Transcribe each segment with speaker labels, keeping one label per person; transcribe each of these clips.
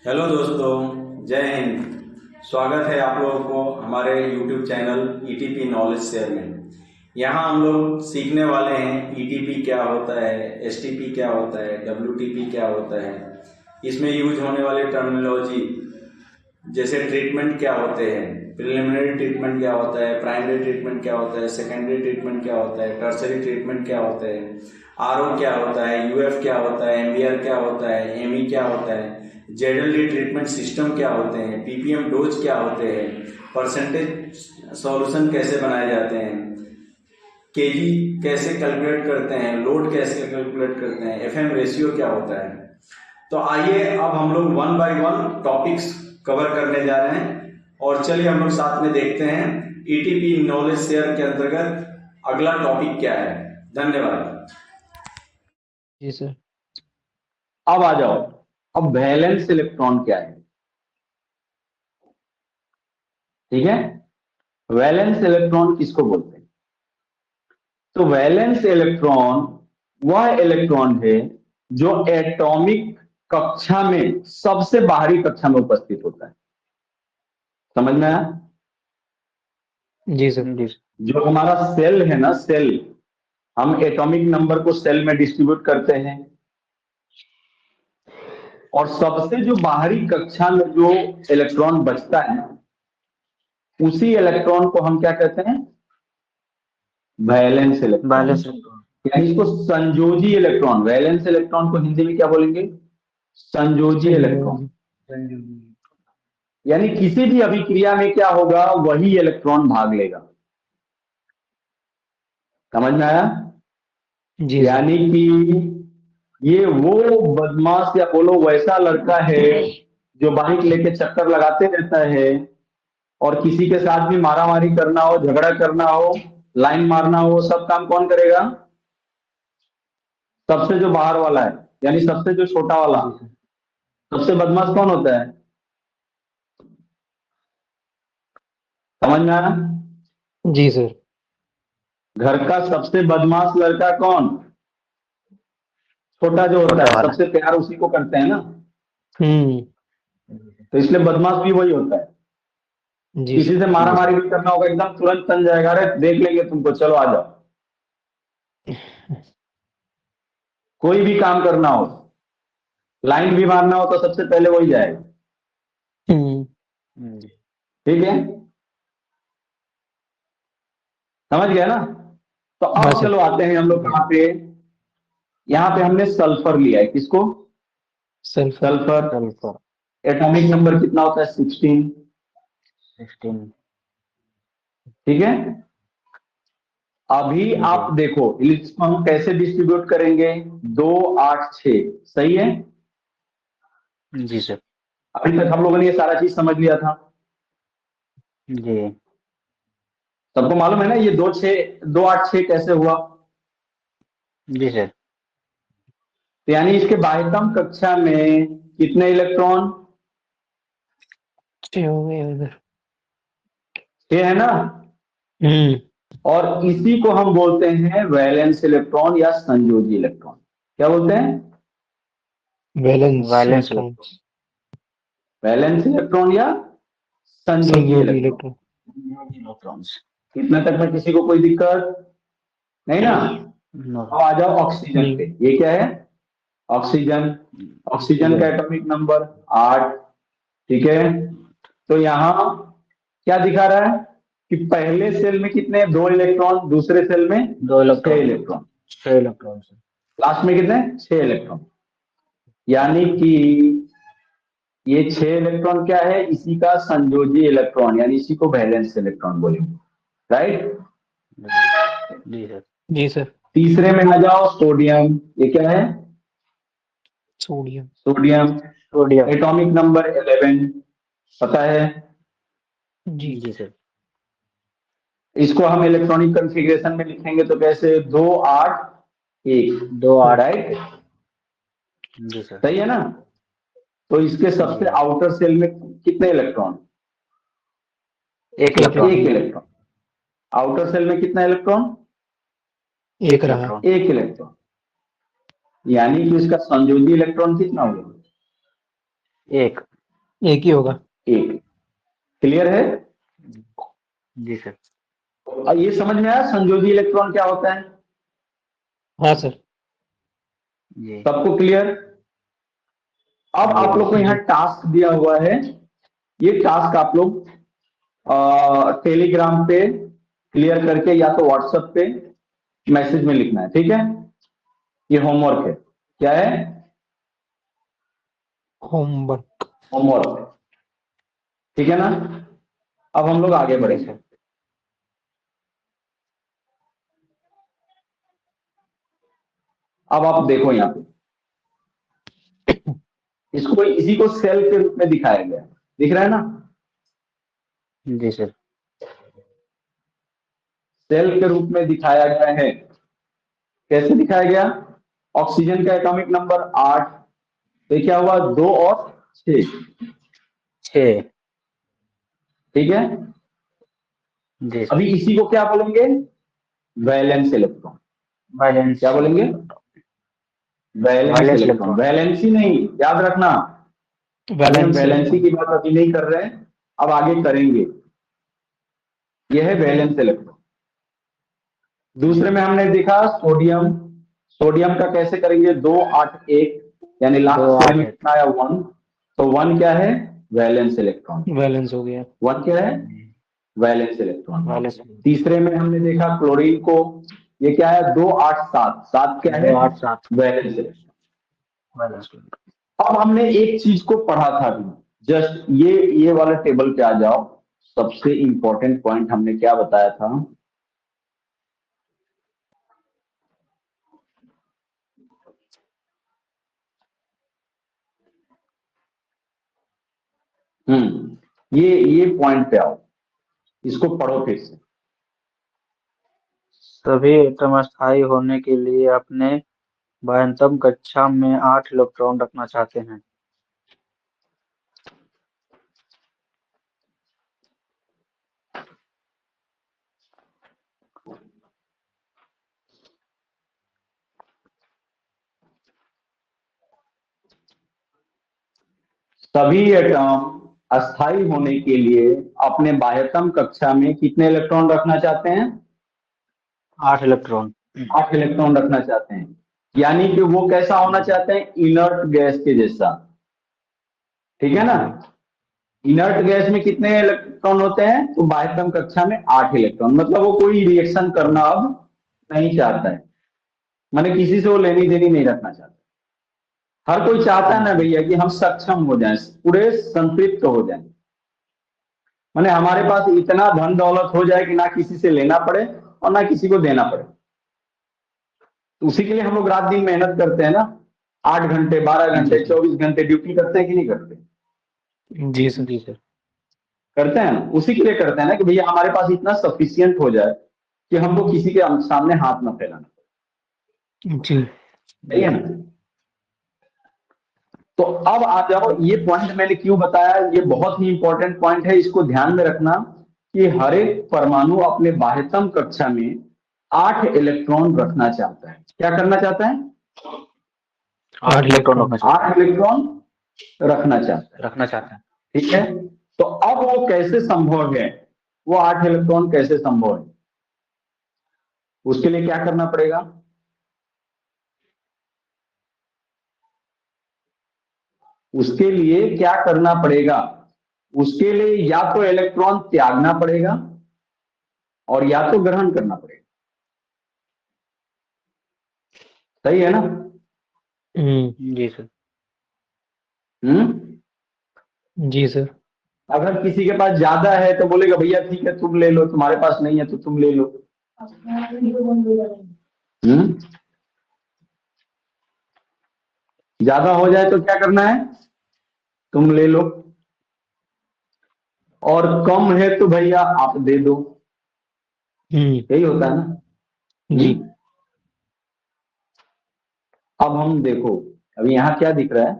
Speaker 1: Hello दोस्तों, जय हिंद। स्वागत है आप लोगों को हमारे YouTube channel ETP knowledge share में। यहाँ हम लोग सीखने वाले हैं ईटीपी क्या होता है, एसटीपी क्या होता है, डब्ल्यूटीपी क्या होता है। इसमें यूज होने वाले टर्मिनोलॉजी जैसे ट्रीटमेंट क्या होते हैं, प्रिलिमिनरी ट्रीटमेंट क्या होता है, प्राइमरी ट्रीटमेंट क्या होता है, सेकेंडरी ट्रीटमेंट क्या होता है, टर्सरी ट्रीटमेंट क्या होता है, आरओ क्या होता है, यूएफ क्या होता है, एमबीआर क्या होता है, एमई क्या होता है, जेडएलडी ट्रीटमेंट सिस्टम क्या होते हैं, पीपीएम डोज क्या होते हैं, परसेंटेज सॉल्यूशन कैसे बनाए जाते हैं, केजी कैसे कैलकुलेट करते हैं, लोड कैसे कैलकुलेट करते हैं, एफएम रेशियो क्या होता है। तो आइए अब हम लोग one by one topics cover करने जा रहे हैं और चलिए हम लोग साथ में देखते हैं ईटीपी नॉलेज शेयर के अंतर्गत अगला टॉपिक क्या है। धन्यवाद।
Speaker 2: जी सर।
Speaker 3: अब आ जाओ। अब वैलेंस इलेक्ट्रॉन क्या है? ठीक है, वैलेंस इलेक्ट्रॉन किसको बोलते हैं? तो वैलेंस इलेक्ट्रॉन वह इलेक्ट्रॉन है जो एटॉमिक कक्षा में सबसे बाहरी कक्षा में उपस्थित होता है। समझ में आया?
Speaker 2: जी सर। जी सर।
Speaker 3: जो हमारा सेल है ना, सेल, हम एटॉमिक नंबर को सेल में डिस्ट्रीब्यूट करते हैं और सबसे जो बाहरी कक्षा में जो इलेक्ट्रॉन बचता है उसी इलेक्ट्रॉन को हम क्या कहते हैं? Valence electron.
Speaker 2: Balance electron.
Speaker 3: यानी इसको संयोजी इलेक्ट्रॉन, वैलेंस इलेक्ट्रॉन को हिंदी में क्या बोलेंगे? संयोजी इलेक्ट्रॉन। यानी किसी भी अभिक्रिया में क्या होगा, वही इलेक्ट्रॉन भाग लेगा। समझ में आया?
Speaker 2: जी सर।
Speaker 3: यानी कि ये वो बदमाश या बोलो वैसा लड़का है जो बाइक लेके चक्कर लगाते रहता है और किसी के साथ भी मारामारी करना हो, झगड़ा करना हो, लाइन मारना हो, सब काम कौन करेगा? सबसे जो बाहर वाला है, यानी सबसे जो छोटा वाला,
Speaker 2: जी सर।
Speaker 3: सबसे बदमाश कौन होता है? समझ में आया?
Speaker 2: जी सर।
Speaker 3: घर का सबसे बदमाश लड़का कौन? छोटा जो होता
Speaker 2: छोटा
Speaker 3: है,
Speaker 2: वाला।
Speaker 3: सबसे प्यार उसी को करते हैं ना।
Speaker 2: हम्म।
Speaker 3: तो इसलिए बदमाश भी वही होता है।
Speaker 2: जी
Speaker 3: किसी
Speaker 2: सर।
Speaker 3: से मारामारी भी करना होगा, एकदम तुरंत तन जाएगा, अरे देख लेंगे तुमको, चलो आ जाओ। कोई भी काम करना हो, लाइन भी मारना हो, तो सबसे पहले वही जाएगा।
Speaker 2: हम्म।
Speaker 3: ठीक है, समझ गया ना? तो
Speaker 2: हाँ
Speaker 3: अब
Speaker 2: सर।
Speaker 3: चलो आते हैं हम लोग कहाँ पे? यहाँ पे हमने सल्फर लिया है। किसको?
Speaker 2: Sulphur.
Speaker 3: Sulphur.
Speaker 2: Sulphur.
Speaker 3: Atomic number कितना होता है? 16।
Speaker 2: 16।
Speaker 3: ठीक है, अभी आप देखो इसको हम कैसे डिस्ट्रीब्यूट करेंगे। 2 8 6, सही है।
Speaker 2: जी सर।
Speaker 3: अभी तक हम लोगों ने ये सारा चीज समझ लिया था।
Speaker 2: जी।
Speaker 3: सबको मालूम है ना ये 2 8 6 कैसे हुआ?
Speaker 2: जी सर।
Speaker 3: तो यानी इसके बाह्यतम कक्षा में कितने इलेक्ट्रॉन?
Speaker 2: 6 हो गए उधर।
Speaker 3: 6 है ना।
Speaker 2: हम्म।
Speaker 3: और इसी को हम बोलते हैं वैलेंस इलेक्ट्रॉन या संयोजी इलेक्ट्रॉन। क्या बोलते हैं?
Speaker 2: Balance electron.
Speaker 3: वैलेंस इलेक्ट्रॉन या संयोजी
Speaker 2: संयोगी
Speaker 3: इलेक्ट्रॉन।
Speaker 2: इलेक्ट्रॉन।
Speaker 3: इलेक्ट्रॉन्स। इतना तक में किसी को कोई दिक्कत नहीं ना? अब आ जाओ ऑक्सीजन पे।
Speaker 2: नहीं।
Speaker 3: ये क्या है? ऑक्सीजन। ऑक्सीजन का एटॉमिक नंबर 8। ठीक है, तो यहां क्या दिखा रहा है कि पहले सेल में कितने? 2 इलेक्ट्रॉन, दूसरे सेल में
Speaker 2: 2
Speaker 3: 6
Speaker 2: electron.
Speaker 3: Electron,
Speaker 2: 6 electron sir.
Speaker 3: Last में कितने? 6 इलेक्ट्रॉन। यानी कि ये 6 इलेक्ट्रॉन क्या है? इसी का संयोजी इलेक्ट्रॉन, यानी इसी को वैलेंस इलेक्ट्रॉन बोलेंगे। राइट।
Speaker 2: जी सर। जी सर।
Speaker 3: तीसरे में आ जाओ, सोडियम। ये क्या है?
Speaker 2: Sodium.
Speaker 3: Sodium.
Speaker 2: Sodium.
Speaker 3: Atomic number 11, पता है?
Speaker 2: जी जी सर।
Speaker 3: इसको हम इलेक्ट्रॉनिक कॉन्फ़िगरेशन में लिखेंगे तो कैसे? 2 8 1।
Speaker 2: 2 8।
Speaker 3: राइट,
Speaker 2: जी सर।
Speaker 3: सही है ना? तो इसके
Speaker 2: जी।
Speaker 3: सबसे आउटर सेल में कितने इलेक्ट्रॉन?
Speaker 2: 1 इलेक्ट्रॉन।
Speaker 3: एक इलेक्ट्रॉन। आउटर सेल में कितना इलेक्ट्रॉन?
Speaker 2: 1 रहा।
Speaker 3: एक इलेक्ट्रॉन। यानी कि इसका संयोजी इलेक्ट्रॉन कितना होगा?
Speaker 2: एक।
Speaker 4: एक ही होगा।
Speaker 3: एक। क्लियर है?
Speaker 2: जी सर।
Speaker 3: और ये समझ में आया संयोजी इलेक्ट्रॉन क्या होता है?
Speaker 4: हाँ सर।
Speaker 2: जी
Speaker 3: सबको क्लियर? अब आप लोग को यहाँ
Speaker 4: जी।
Speaker 3: टास्क दिया हुआ है। ये टास्क आप लोग टेलीग्राम पे क्लियर करके या तो व्हाट्सएप पे मैसेज में लिखना है, ठीक है? ये होमवर्क है। क्या है?
Speaker 4: होमवर्क।
Speaker 3: होमवर्क। ठीक है ना? अब हम लोग आगे
Speaker 2: जी
Speaker 3: बढ़ेंगे।
Speaker 2: सर।
Speaker 3: अब आप देखो यहाँ पे, इसको इसी को सेल के रूप में दिखाया गया है। दिख रहा है ना?
Speaker 2: जी सर।
Speaker 3: सेल के रूप में दिखाया गया है। कैसे दिखाया गया? ऑक्सीजन का एटॉमिक नंबर 8, तो क्या हुआ 2 और 6।
Speaker 2: 6।
Speaker 3: ठीक है?
Speaker 2: जी सर।
Speaker 3: अभी इसी को क्या बोलेंगे? Valence electron.
Speaker 2: वैलेंस
Speaker 3: क्या बोलेंगे? Valence
Speaker 2: valence
Speaker 3: electron.
Speaker 2: Electron.
Speaker 3: Valency नहीं, याद रखना। अभी हम
Speaker 4: वैलेंस
Speaker 3: वैलेंसी
Speaker 4: इलेक्ट्रॉन।
Speaker 3: की बात अभी नहीं कर रहे हैं, अब आगे करेंगे। यह है वैलेंस इलेक्ट्रॉन। दूसरे में हमने देखा सोडियम। सोडियम का कैसे करेंगे? 2 8 1, यानी
Speaker 2: 2
Speaker 3: लास्ट 6
Speaker 2: 8
Speaker 3: में
Speaker 2: 1।
Speaker 3: कितना आया? 1। तो 1 क्या है? Valence electron.
Speaker 4: वैलेंस हो गया।
Speaker 3: 1 क्या है? Valence electron.
Speaker 2: वैलेंस।
Speaker 3: तीसरे में हमने देखा क्लोरीन को। ये क्या है? 2 8 7। 7 क्या
Speaker 2: 2
Speaker 3: है?
Speaker 2: 8 7।
Speaker 3: Valence electron.
Speaker 2: वैलेंस।
Speaker 3: अब हमने एक चीज को पढ़ा था अभी, जस्ट ये वाले टेबल पे आ जाओ। सबसे इंपॉर्टेंट पॉइंट हमने क्या बताया था? ये पॉइंट पे आओ, इसको पढ़ो फिर से।
Speaker 2: सभी एटम अस्थायी होने के लिए अपने बाह्यतम कक्षा में 8 इलेक्ट्रॉन रखना चाहते हैं।
Speaker 3: सभी एटम अस्थायी होने के लिए अपने बाह्यतम कक्षा में कितने इलेक्ट्रॉन रखना चाहते हैं?
Speaker 2: 8 इलेक्ट्रॉन।
Speaker 3: 8 इलेक्ट्रॉन रखना चाहते हैं। यानी कि वो कैसा होना चाहते हैं? इनर्ट गैस के जैसा। ठीक है ना? इनर्ट गैस में कितने इलेक्ट्रॉन होते हैं? तो बाह्यतम कक्षा में 8 इलेक्ट्रॉन। मतलब वो कोई रिएक्शन करना अब नहीं चाहता है, माने किसी से वो लेनी देनी नहीं रखना चाहता। हर कोई चाहता है ना भैया कि हम सक्षम हो जाएं, पूरे संतृप्त हो जाएं, माने हमारे पास इतना धन दौलत हो जाए कि ना किसी से लेना पड़े और ना किसी को देना पड़े। तो उसी के लिए हम लोग रात दिन मेहनत करते हैं ना, 8 घंटे 12 घंटे 24 घंटे ड्यूटी करते हैं कि नहीं करते?
Speaker 4: जी सर।
Speaker 2: जी सर।
Speaker 3: करते हैं ना, उसी के लिए करते हैं ना कि भैया हमारे पास इतना सफिशियंट हो जाए कि हमको किसी के सामने हाथ न फैलाना पड़े।
Speaker 4: जी।
Speaker 3: सही है ना? तो अब आ जाओ, ये पॉइंट मैंने क्यों बताया, ये बहुत ही इंपॉर्टेंट पॉइंट है, इसको ध्यान में रखना कि हर एक परमाणु अपने बाह्यतम कक्षा में 8 इलेक्ट्रॉन रखना चाहता है। क्या करना चाहता है?
Speaker 2: 8 इलेक्ट्रॉन रखना चाहते
Speaker 3: 8 इलेक्ट्रॉन रखना चाहता है।
Speaker 2: रखना चाहते हैं।
Speaker 3: ठीक है? तो अब वो कैसे संभव है? वो 8 इलेक्ट्रॉन कैसे संभव है? उसके लिए क्या करना पड़ेगा? उसके लिए क्या करना पड़ेगा? उसके लिए या तो इलेक्ट्रॉन त्यागना पड़ेगा और या तो ग्रहण करना पड़ेगा। सही है ना?
Speaker 2: जी सर।
Speaker 4: जी सर।
Speaker 3: अगर किसी के पास ज्यादा है तो बोलेगा भैया ठीक है तुम ले लो, तुम्हारे पास नहीं है तो तुम ले लो। ज्यादा हो जाए तो क्या करना है? तुम ले लो। और कम है तो भैया आप दे दो। यही होता है ना?
Speaker 4: जी।
Speaker 3: अब हम देखो, अभी यहां क्या दिख रहा है?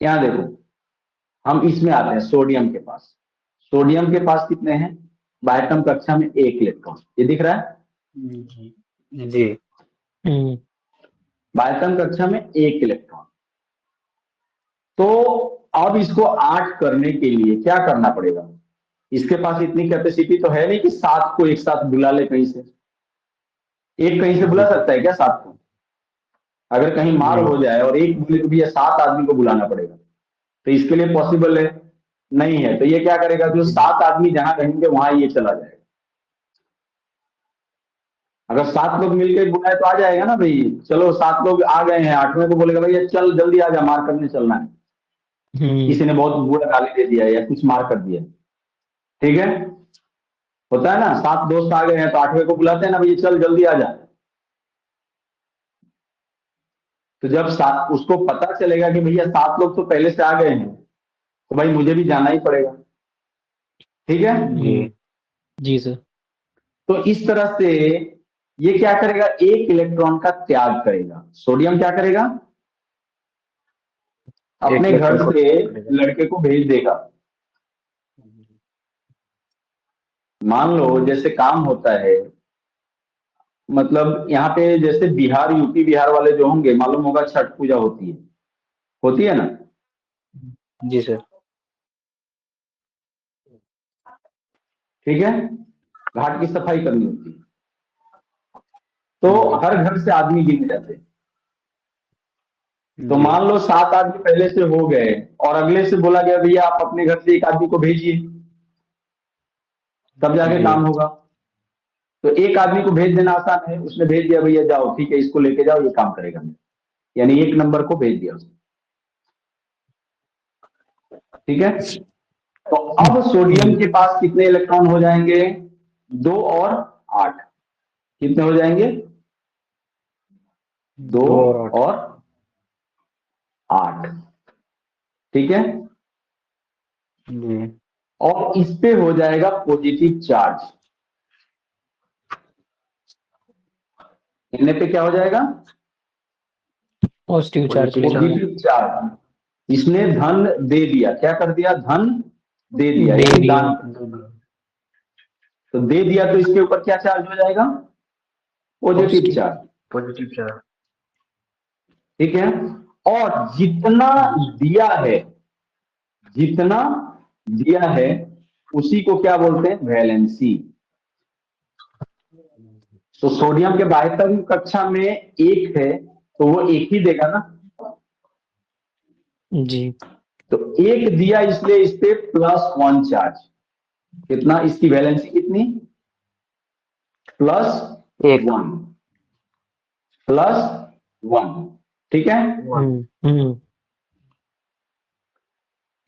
Speaker 3: यहां देखो, हम इसमें आते हैं सोडियम के पास। सोडियम के पास कितने हैं? बाह्यतम कक्षा में 1 इलेक्ट्रॉन। ये दिख रहा है?
Speaker 2: जी।
Speaker 3: बाह्यतम कक्षा में 1 इलेक्ट्रॉन। तो अब इसको 8 करने के लिए क्या करना पड़ेगा? इसके पास इतनी कैपेसिटी तो है नहीं कि 7 को एक साथ बुला ले कहीं से। एक कहीं से बुला सकता है क्या 7 को? अगर कहीं मार हो जाए और एक बोले तो भैया 7 आदमी को बुलाना पड़ेगा, तो इसके लिए पॉसिबल है? नहीं है। तो ये क्या करेगा, जो 7 आदमी जहां रहेंगे वहां ये चला जाएगा। अगर 7 लोग मिलकर बुलाए तो आ जाएगा ना भाई, चलो 7 लोग आ गए हैं, 8वें को बोलेगा भैया चल जल्दी आ जा, मार करने चलना है, किसी ने बहुत बुरा गाली दे दिया या कुछ मार कर दिया, ठीक है? होता है ना, 7 दोस्त आ गए हैं तो 8वें को बुलाते हैं ना, भैया चल जल्दी आ जा। तो जब 7 उसको पता चलेगा कि भैया 7 लोग तो पहले से आ गए हैं, तो भाई मुझे भी जाना ही पड़ेगा, ठीक है?
Speaker 4: जी सर।
Speaker 3: तो इस तरह से ये क्या करेगा, एक इलेक्ट्रॉन का त्याग करेगा। सोडियम क्या करेगा, अपने घर
Speaker 2: इलेक्ट्रॉन को
Speaker 3: से
Speaker 2: त्याग करेगा।
Speaker 3: लड़के को भेज देगा। मान लो जैसे काम होता है, मतलब यहाँ पे जैसे बिहार, यूपी बिहार वाले जो होंगे, मालूम होगा छठ पूजा होती है ना?
Speaker 2: जी सर।
Speaker 3: ठीक है, घाट की सफाई करनी होती है, तो हर घर से आदमी गिने जाते हैं। तो मान लो 7 आदमी पहले से हो गए और अगले से बोला गया भैया आप अपने घर से एक आदमी को भेजिए, तब जाके काम होगा। तो एक आदमी को भेज देना आसान है, उसने भेज दिया भैया जाओ ठीक है इसको लेके जाओ ये काम करेगा, यानी 1 नंबर को भेज दिया उसने, ठीक है? तो अब सोडियम के पास कितने इलेक्ट्रॉन हो जाएंगे, 2 और 8। कितने हो जाएंगे, 2 और 8, ठीक है? और इस पे हो जाएगा पॉजिटिव चार्ज। इनमें पे क्या हो जाएगा,
Speaker 4: पॉजिटिव चार्ज लेगा।
Speaker 3: Positive charge. इसने धन दे दिया, क्या कर दिया, धन दे दिया,
Speaker 4: दे
Speaker 3: यानी
Speaker 4: दिया।
Speaker 3: दान। तो दे दिया तो इसके ऊपर क्या चार्ज हो जाएगा, पॉजिटिव चार्ज,
Speaker 2: पॉजिटिव चार्ज।
Speaker 3: ठीक है? और जितना दिया है उसी को क्या बोलते हैं, वैलेंसी। तो सोडियम के बाह्यतम कक्षा में 1 है तो वो 1 ही देगा ना,
Speaker 4: जी।
Speaker 3: तो 1 दिया इसलिए इस पे +1 चार्ज। कितना, इसकी वैलेंसी कितनी, +1, +1, ठीक है?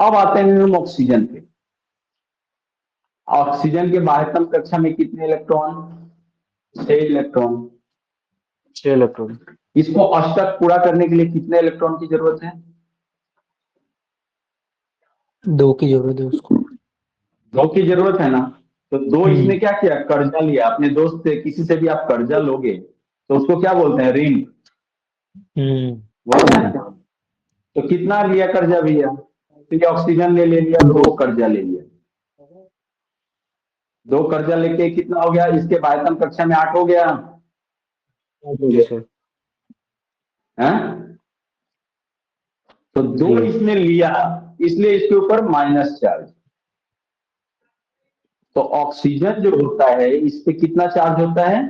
Speaker 3: अब आते हैं हम ऑक्सीजन पे। ऑक्सीजन के बाह्यतम कक्षा में कितने इलेक्ट्रॉन, 6 इलेक्ट्रॉन।
Speaker 2: 6 इलेक्ट्रॉन।
Speaker 3: इसको अष्टक पूरा करने के लिए कितने इलेक्ट्रॉन की जरूरत है,
Speaker 4: 2 की जरूरत है उसको।
Speaker 3: 2 की जरूरत है ना? तो 2 इसने क्या किया, कर्जा लिया अपने दोस्त से। किसी से भी आप कर्जा लोगे तो उसको क्या बोलते हैं, ऋण, बोलते हैं। तो कितना लिया कर्जा भैया, तो ये ऑक्सीजन ने ले लिया, 2 कर्जा ले लिया। 2 कर्जा लेके कितना हो गया, इसके बाह्यतम कक्षा में 8 हो गया,
Speaker 2: जी सर।
Speaker 3: है? तो 2 इसने लिया इसलिए इसके ऊपर माइनस चार्ज। तो ऑक्सीजन जो होता है इस पे कितना चार्ज होता है,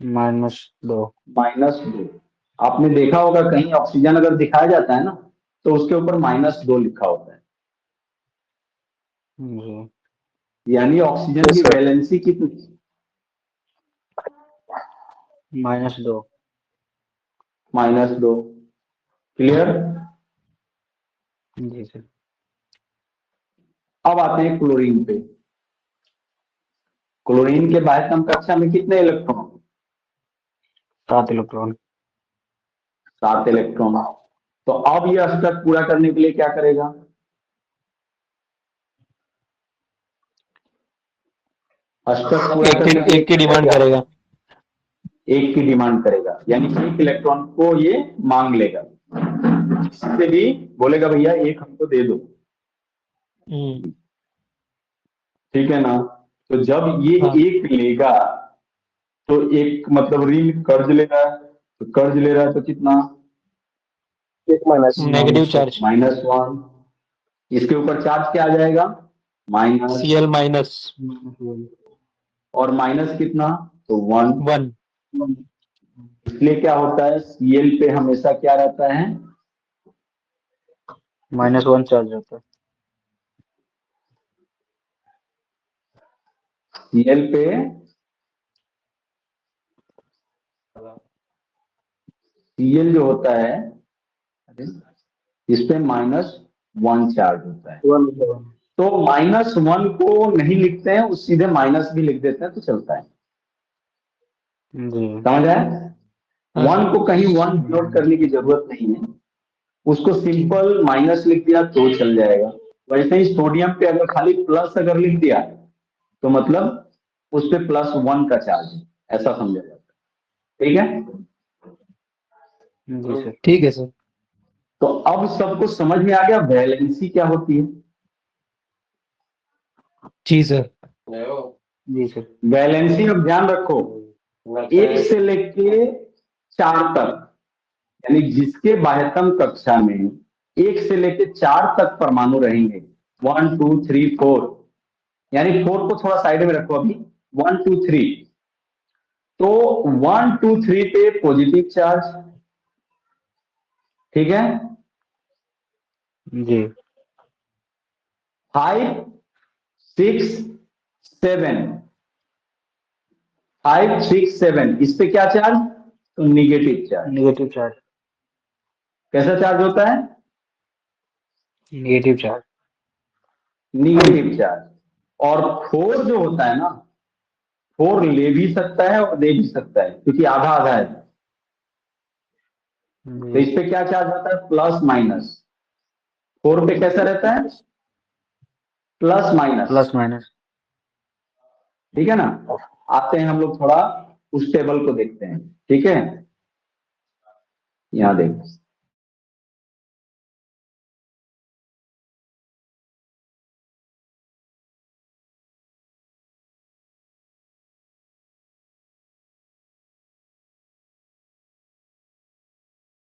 Speaker 2: -2।
Speaker 3: -2। आपने देखा होगा कहीं ऑक्सीजन अगर दिखाया जाता है ना तो उसके ऊपर -2 लिखा होता है, यानी ऑक्सीजन की वैलेंसी कितनी,
Speaker 2: -2।
Speaker 3: -2। क्लियर?
Speaker 2: जी सर।
Speaker 3: अब आते हैं क्लोरीन पे। क्लोरीन के बाह्यतम कक्षा में कितने इलेक्ट्रॉन,
Speaker 2: 7 इलेक्ट्रॉन।
Speaker 3: 7 इलेक्ट्रॉन। तो अब ये अष्टक पूरा करने के लिए क्या करेगा, अष्टक पूरा करने के लिए
Speaker 4: एक की डिमांड करेगा।
Speaker 3: 1 की डिमांड करेगा, यानी 1 इलेक्ट्रॉन को ये मांग लेगा, इससे भी बोलेगा भैया 1 हमको दे दो, ठीक है ना? तो जब ये 1 लेगा तो एक मतलब ऋण कर्ज ले रहा है, तो कर्ज ले रहा है तो कितना,
Speaker 4: नेगेटिव चार्ज
Speaker 3: -1, इसके ऊपर चार्ज क्या आ जाएगा, माइनस,
Speaker 4: Cl माइनस
Speaker 3: और माइनस कितना, तो 1।
Speaker 4: 1
Speaker 3: इसलिए क्या होता है, Cl पे हमेशा क्या रहता है,
Speaker 2: -1 चार्ज होता है।
Speaker 3: Cl पे Cl जो होता है, इस पे -1 चार्ज होता है। तो -1 को नहीं लिखते हैं, उस सीधे माइनस भी लिख देते हैं तो चलता है,
Speaker 2: जी
Speaker 3: समझ आया।
Speaker 4: हाँ
Speaker 3: 1 को कहीं 1 नोट करने की जरूरत नहीं है, उसको सिंपल माइनस लिख दिया तो चल जाएगा। वैसे ही सोडियम पे अगर खाली प्लस अगर लिख दिया तो मतलब उस पे +1 का चार्ज है, ऐसा समझा जाता है, ठीक है।
Speaker 2: जी सर।
Speaker 4: ठीक है सर।
Speaker 3: तो अब सबको समझ में आ गया वैलेंसी क्या होती है।
Speaker 4: जी सर।
Speaker 2: जी सर।
Speaker 3: वैलेंसी अब ध्यान रखो, 1 से लेके 4 तक, यानी जिसके बाह्यतम कक्षा में 1 से लेके 4 तक परमाणु रहेंगे, 1 2 3 4, यानी 4 को थोड़ा साइड में रखो अभी, 1 2 3, तो 1 2 3 पे पॉजिटिव चार्ज, ठीक है।
Speaker 2: जी
Speaker 3: 5 6 7, 5 6 7, इस पे क्या चार्ज, तो निगेटिव चार्ज।
Speaker 2: Negative charge.
Speaker 3: कैसा चार्ज होता है,
Speaker 2: नेगेटिव चार्ज।
Speaker 3: Negative charge. और 4 जो होता है ना, 4 ले भी सकता है और दे भी सकता है, क्योंकि आधा आधा है। तो
Speaker 2: जी
Speaker 3: इस पे क्या चार्ज होता है, प्लस माइनस। 4 पे कैसा रहता है, प्लस माइनस,
Speaker 2: प्लस माइनस।
Speaker 3: ठीक है ना। आते हैं हम लोग थोड़ा उस टेबल को देखते हैं, ठीक है। यहां देखो,